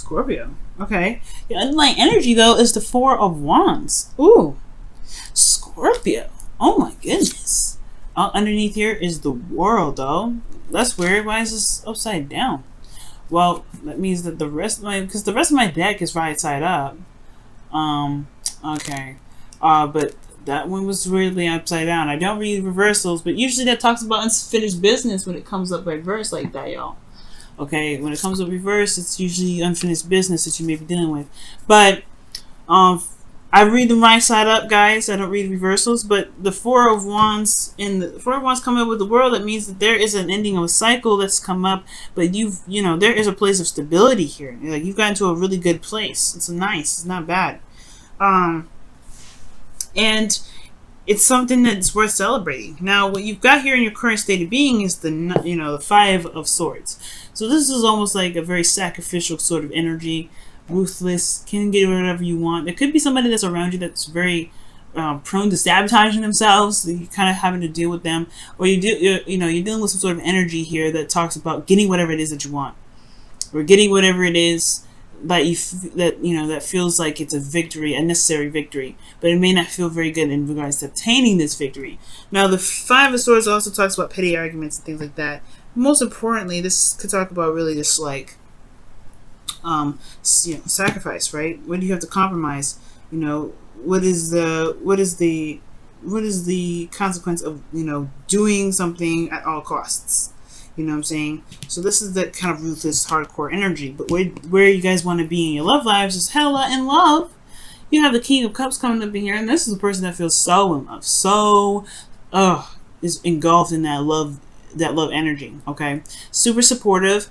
Scorpio. Okay. The underlying energy, though, is the Four of Wands. Ooh. Scorpio. Oh, my goodness. Underneath here is the World, though. That's weird. Why is this upside down? Well, that means that the rest of my... Because the rest of my deck is right side up. Okay. But that one was weirdly upside down. I don't read reversals, but usually that talks about unfinished business when it comes up reverse like that, y'all. Okay, when it comes up reverse, it's usually unfinished business that you may be dealing with. But I read the right side up, guys. I don't read reversals, but the Four of Wands come up with the World. That means that there is an ending of a cycle that's come up, but there is a place of stability here. Like, you've gotten to a really good place. It's nice. It's not bad. And it's something that's worth celebrating. Now, what you've got here in your current state of being is the Five of Swords. So this is almost like a very sacrificial sort of energy, ruthless, can get whatever you want. There could be somebody that's around you that's very prone to sabotaging themselves. You're kind of having to deal with them, or you're dealing with some sort of energy here that talks about getting whatever it is that you want, or getting whatever it is that feels like it's a victory, a necessary victory, but it may not feel very good in regards to obtaining this victory. Now, the Five of Swords also talks about petty arguments and things like that. Most importantly, this could talk about really just like sacrifice, right? What do you have to compromise? What is the consequence of doing something at all costs? You know what I'm saying? So this is that kind of ruthless, hardcore energy. But where you guys want to be in your love lives is hella in love. You have the King of Cups coming up in here, and this is a person that feels so in love, is engulfed in that love energy. Okay, super supportive.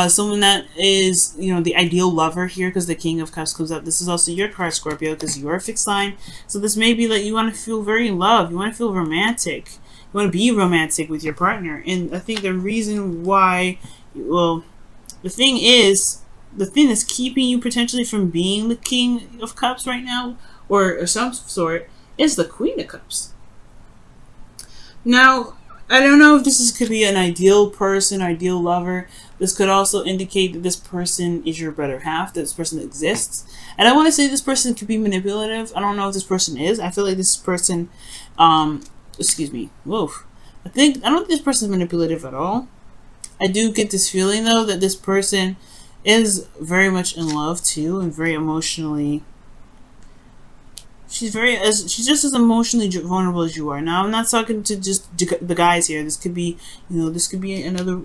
Someone that is the ideal lover here, because the King of Cups comes up. This is also your card, Scorpio, because you are a fixed sign. So this may be that you want to feel very in love. You want to feel romantic. You want to be romantic with your partner. And I think the reason why, the thing that's keeping you potentially from being the King of Cups right now, or some sort, is the Queen of Cups. Now, I don't know if could be an ideal person, ideal lover. This could also indicate that this person is your better half, that this person exists. And I want to say this person could be manipulative. I don't know if this person is. I feel like this person, excuse me, whoa. I don't think this person is manipulative at all. I do get this feeling, though, that this person is very much in love, too, and very emotionally... She's just as emotionally vulnerable as you are. Now, I'm not talking to just the guys here. This could be, this could be another,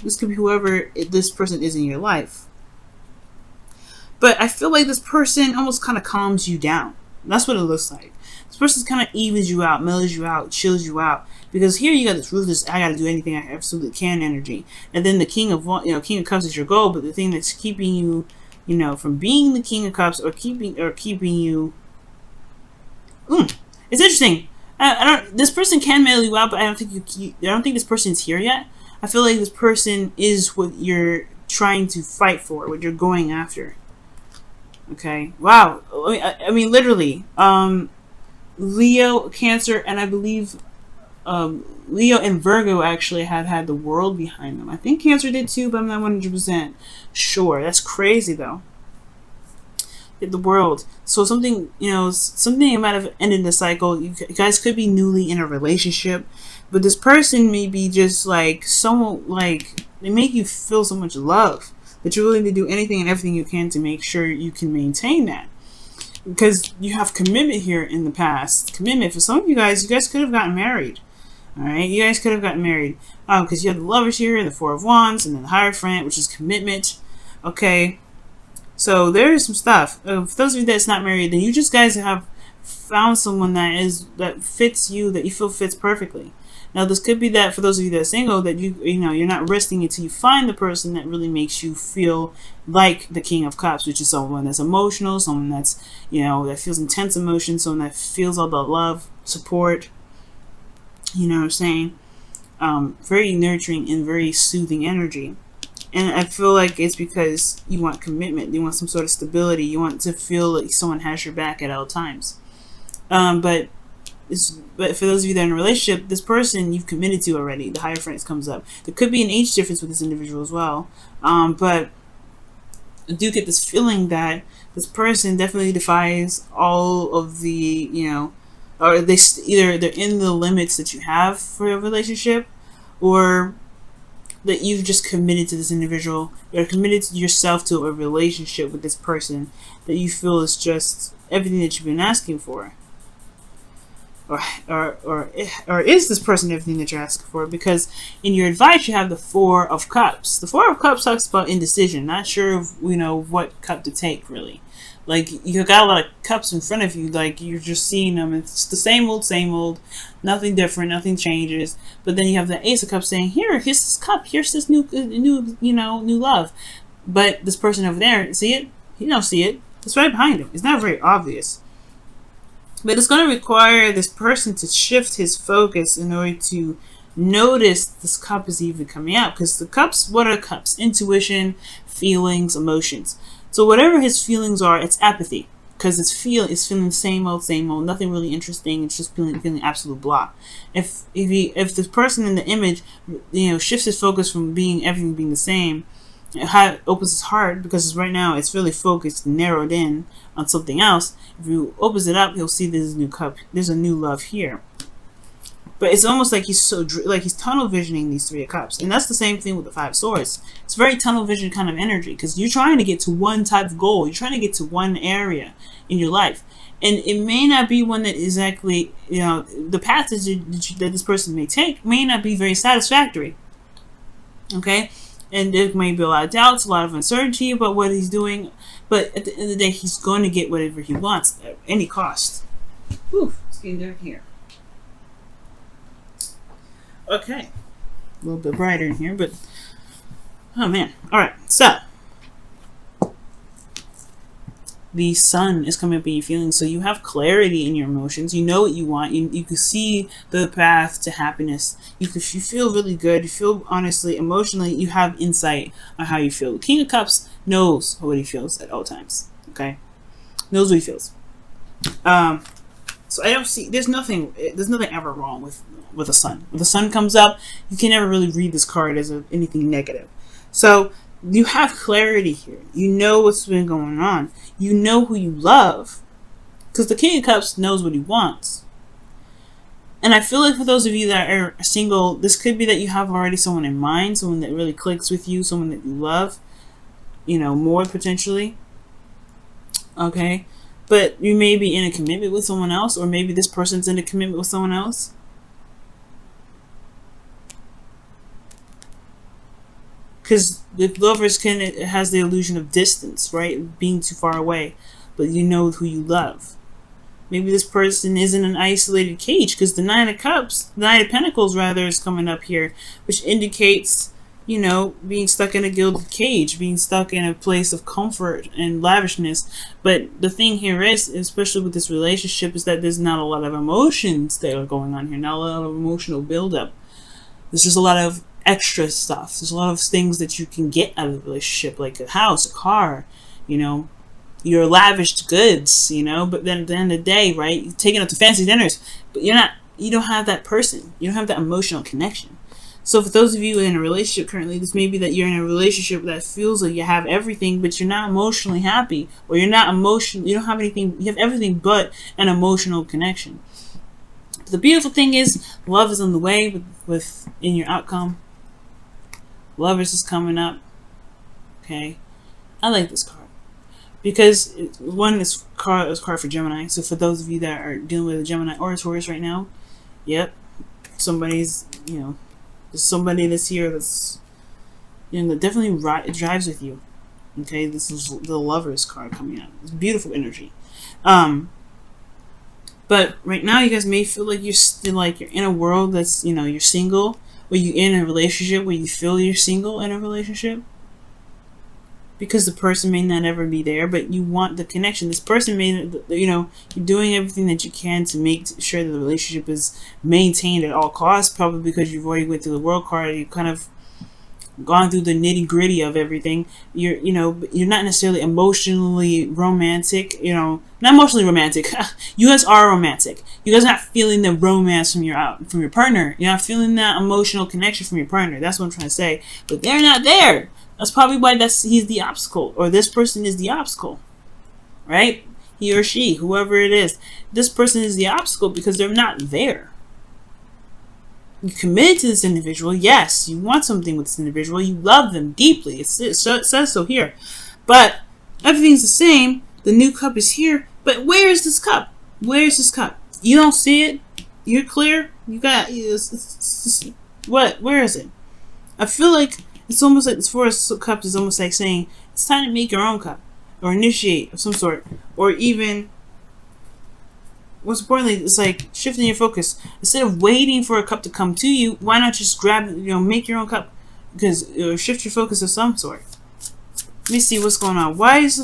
this could be whoever this person is in your life. But I feel like this person almost kind of calms you down. That's what it looks like. This person kind of evens you out, mellows you out, chills you out. Because here you got this ruthless, I got to do anything I absolutely can energy. And then the King of Cups is your goal, but the thing that's keeping you, from being the King of Cups or keeping you. It's interesting. This person can mail you out, but I don't think this person is here yet. I feel like this person is what you're trying to fight for, what you're going after. Okay. Wow. I mean, literally. Leo, Cancer, and I believe Leo and Virgo actually had the World behind them. I think Cancer did too, but I'm not 100% sure. That's crazy, though. The World. So something might have ended the cycle. You guys could be newly in a relationship, but this person may be just like they make you feel so much love that you're willing to do anything and everything you can to make sure you can maintain that, because you have commitment here in the past. Commitment for some of you guys could have gotten married. All right, you guys could have gotten married because you have the Lovers here, the Four of Wands, and then the Hierophant, which is commitment. Okay. So there is some stuff. For those of you that's not married, then you just guys have found someone that fits you, that you feel fits perfectly. Now this could be that for those of you that are single, that you're not resting until you find the person that really makes you feel like the King of Cups, which is someone that's emotional, someone that's that feels intense emotion, someone that feels all the love, support. You know what I'm saying? Very nurturing and very soothing energy. And I feel like it's because you want commitment. You want some sort of stability. You want to feel like someone has your back at all times. But for those of you that are in a relationship, this person you've committed to already. The Hierophant comes up. There could be an age difference with this individual as well. But I do get this feeling that this person definitely defies all of the, or either they're in the limits that you have for a relationship, or that you've just committed to this individual. You're committed to yourself to a relationship with this person that you feel is just everything that you've been asking for. Or is this person everything that you're asking for? Because in your advice you have the Four of Cups. The Four of Cups talks about indecision, not sure of what cup to take, really. Like, you got a lot of cups in front of you, like you're just seeing them, it's the same old, nothing different, nothing changes. But then you have the Ace of Cups saying, here's this cup, here's this new love. But this person over there, see it? You don't see it. It's right behind him. It's not very obvious. But it's going to require this person to shift his focus in order to notice this cup is even coming out. Because the cups, what are cups? Intuition, feelings, emotions. So whatever his feelings are, it's apathy. Because it's feeling the same old, nothing really interesting. It's just feeling absolute blah. If this person in the image, shifts his focus from everything being the same, it opens his heart, because right now it's really focused, narrowed in on something else. If he opens it up, he'll see there's a new cup, there's a new love here. But it's almost like he's tunnel visioning these Three of Cups, and that's the same thing with the Five of Swords. It's very tunnel vision kind of energy, because you're trying to get to one type of goal, you're trying to get to one area in your life, and it may not be one that exactly, the path that this person may take may not be very satisfactory. Okay. And there may be a lot of doubts, a lot of uncertainty about what he's doing. But at the end of the day, he's going to get whatever he wants at any cost. Whew, it's getting dark here. Okay. A little bit brighter in here, but... oh, man. Alright, so... the sun is coming up in your feelings, so you have clarity in your emotions. You know what you want. You can see the path to happiness. You feel really good. You feel, honestly, emotionally, you have insight on how you feel. The King of Cups knows what he feels at all times. Okay, knows what he feels. So I don't see. There's nothing ever wrong with the sun. When the sun comes up, you can never really read this card as anything negative. So you have clarity here. You know what's been going on. You know who you love. Because the King of Cups knows what he wants. And I feel like for those of you that are single, this could be that you have already someone in mind, someone that really clicks with you, someone that you love, more potentially. Okay? But you may be in a commitment with someone else, or maybe this person's in a commitment with someone else. Because the Lovers it has the illusion of distance, right? Being too far away. But you know who you love. Maybe this person is in an isolated cage, because the Nine of Pentacles rather, is coming up here, which indicates, being stuck in a gilded cage, being stuck in a place of comfort and lavishness. But the thing here is, especially with this relationship, is that there's not a lot of emotions that are going on here, not a lot of emotional buildup. There's just a lot of extra stuff. There's a lot of things that you can get out of the relationship, like a house, a car, your lavished goods, but then at the end of the day, right, you're taking out to fancy dinners, but you don't have that person, you don't have that emotional connection. So for those of you in a relationship currently, this may be that you're in a relationship that feels like you have everything, but you're not emotionally happy, or you don't have anything, you have everything but an emotional connection. But the beautiful thing is, love is on the way in your outcome. Lovers is coming up. Okay, I like this card because this card is card for Gemini. So for those of you that are dealing with a Gemini or a Taurus right now, yep, somebody's there's somebody that's here that's that definitely drives with you. Okay, this is the Lovers card coming out. It's beautiful energy. But right now, you guys may feel like you're still you're in a world that's you're single. Or you in a relationship where you feel you're single in a relationship, because the person may not ever be there, but you want the connection. This person may, you're doing everything that you can to make sure that the relationship is maintained at all costs, probably because you've already went through the World card, you kind of gone through the nitty gritty of everything. You're not necessarily emotionally romantic, not emotionally romantic. You guys are romantic. You guys are not feeling the romance from your partner. You're not feeling that emotional connection from your partner. That's what I'm trying to say. But they're not there. That's probably why he's the obstacle, or this person is the obstacle, right? He or she, whoever it is, this person is the obstacle because they're not there. You committed to this individual, yes. You want something with this individual. You love them deeply. It says so here, but everything's the same. The new cup is here, but where is this cup? Where is this cup? You don't see it. You're clear. You got what? Where is it? I feel like it's almost like this Four of Cups is almost like saying it's time to make your own cup, or initiate of some sort, or even, what's importantly, it's like shifting your focus. Instead of waiting for a cup to come to you, why not just grab it, make your own cup? Because shift your focus of some sort. Let me see what's going on. Why is the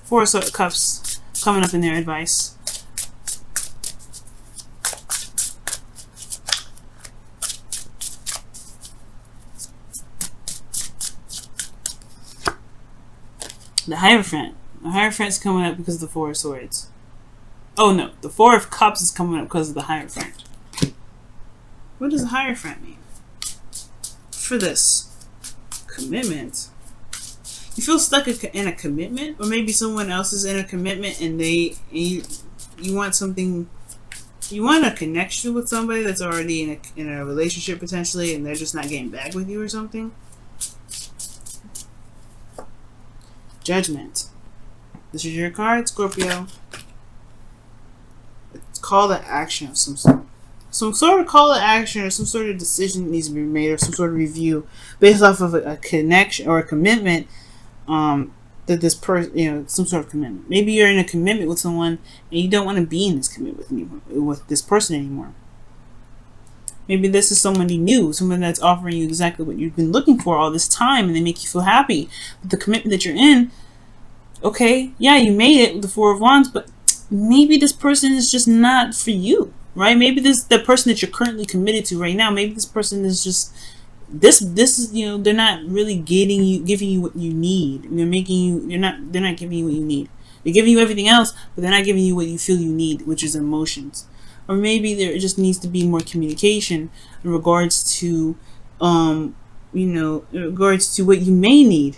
Four of Cups coming up in their advice? The Hierophant. The Hierophant's coming up because of the Four of Swords. Oh no, the Four of Cups is coming up because of the Hierophant. What does the Hierophant mean? For this commitment. You feel stuck in a commitment, or maybe someone else is in a commitment and you want something. You want a connection with somebody that's already in a relationship potentially, and they're just not getting back with you or something. Judgment. This is your card, Scorpio. It's call to action of some sort. Some sort of call to action or some sort of decision needs to be made, or some sort of review based off of a connection or a commitment that this person, some sort of commitment. Maybe you're in a commitment with someone and you don't want to be in this commitment with this person anymore. Maybe this is somebody new, someone that's offering you exactly what you've been looking for all this time, and they make you feel happy. But the commitment that you're in, okay, yeah, you made it with the Four of Wands, but maybe this person is just not for you, right? Maybe the person that you're currently committed to right now, maybe this person is just this is they're not really giving you what you need. They're not giving you what you need. They're giving you everything else, but they're not giving you what you feel you need, which is emotions. Or maybe there just needs to be more communication in regards to, in regards to what you may need.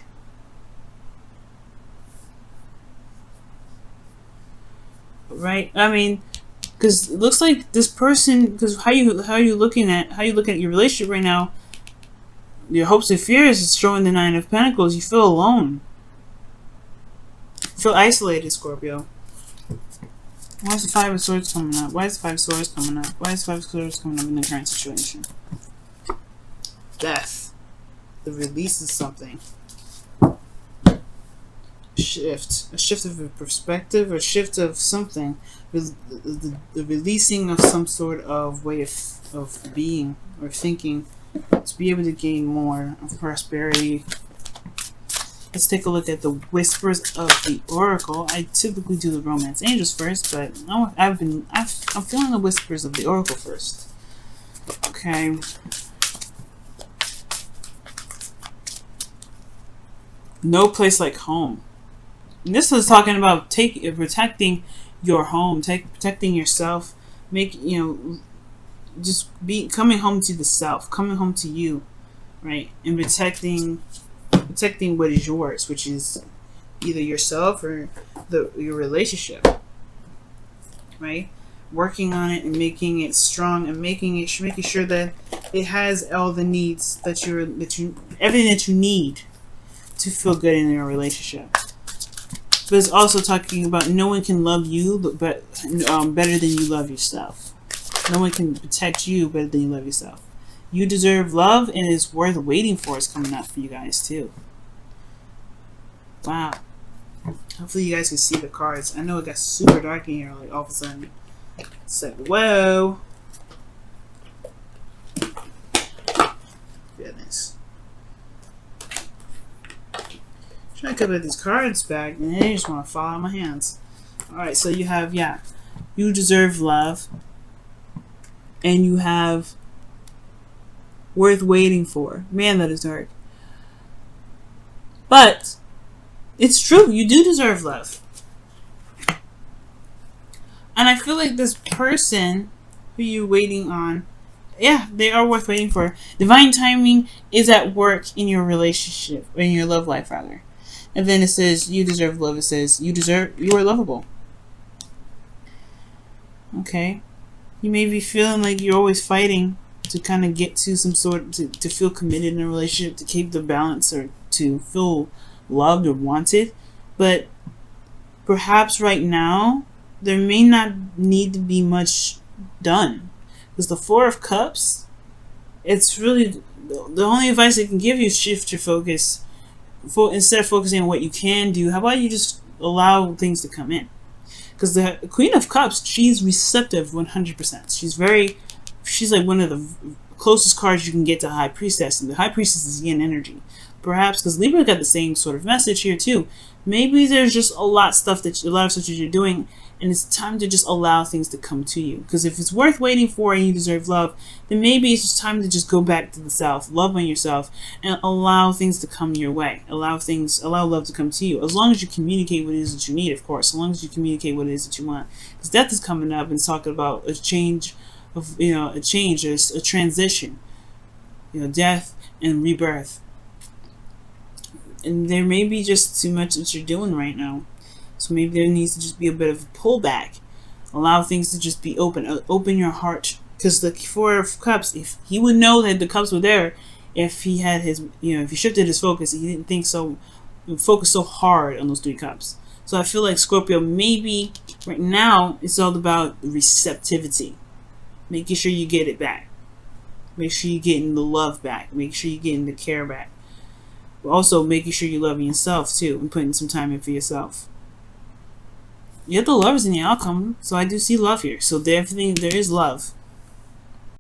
Right? I mean, because it looks like this person, because how you looking at your relationship right now, your hopes and fears is showing the Nine of Pentacles. You feel alone. You feel isolated, Scorpio. Why is the Five of Swords coming up? Why is the Five of Swords coming up? Why is the Five of Swords coming up in the current situation? Death. The release of something. Shift. A shift of a perspective, or a shift of something. The releasing of some sort of way of being or thinking to be able to gain more of prosperity. Let's take a look at the whispers of the Oracle. I typically do the Romance Angels first, but I'm feeling the whispers of the Oracle first. Okay. No place like home. And this is talking about protecting your home, protecting yourself, coming home to the self, coming home to you, right, and protecting what is yours, which is either yourself or your relationship, right? Working on it and making it strong, and making sure that it has all the needs that everything that you need to feel good in your relationship. But it's also talking about no one can love you better than you love yourself. No one can protect you better than you love yourself. You deserve love, and it's worth waiting for. Is coming up for you guys too. Wow. Hopefully you guys can see the cards. I know it got super dark in here, like all of a sudden. It's like, whoa. Goodness. Trying to put these cards back, and they just want to fall out of my hands. Alright, so you have, you deserve love. And you have worth waiting for. Man, that is dark. But it's true. You do deserve love. And I feel like this person who you're waiting on yeah, they are worth waiting for. Divine timing is at work in your relationship, or in your love life rather. And then it says you deserve love. It says you are lovable. Okay. You may be feeling like you're always fighting to kind of get to some sort to feel committed in a relationship, to keep the balance, or to feel loved or wanted. But perhaps right now there may not need to be much done, because the Four of Cups, it's really the only advice I can give you is shift your focus. Instead of focusing on what you can do, how about you just allow things to come in? Because the Queen of Cups, she's receptive 100%. She's like one of the closest cards you can get to High Priestess, and the High Priestess is yin energy. Perhaps because Libra got the same sort of message here too. Maybe there's just a lot of stuff that you're doing, and it's time to just allow things to come to you. Because if it's worth waiting for and you deserve love, then maybe it's just time to just go back to the self, love on yourself, and allow things to come your way. Allow love to come to you. As long as you communicate what it is that you need, of course. As long as you communicate what it is that you want. Because death is coming up and it's talking about a change of, a change, or a transition. Death and rebirth. And there may be just too much that you're doing right now. So maybe there needs to just be a bit of a pullback. Allow things to just be open. Open your heart. Because the Four of Cups, if he would know that the cups were there, if he had his, if he shifted his focus, he didn't think so, focus so hard on those 3 cups. So I feel like Scorpio, maybe right now it's all about receptivity. Making sure you get it back. Make sure you're getting the love back. Make sure you're getting the care back. But also making sure you're loving yourself too, and putting some time in for yourself. You have the Lovers in the outcome, so I do see love here. So there is love.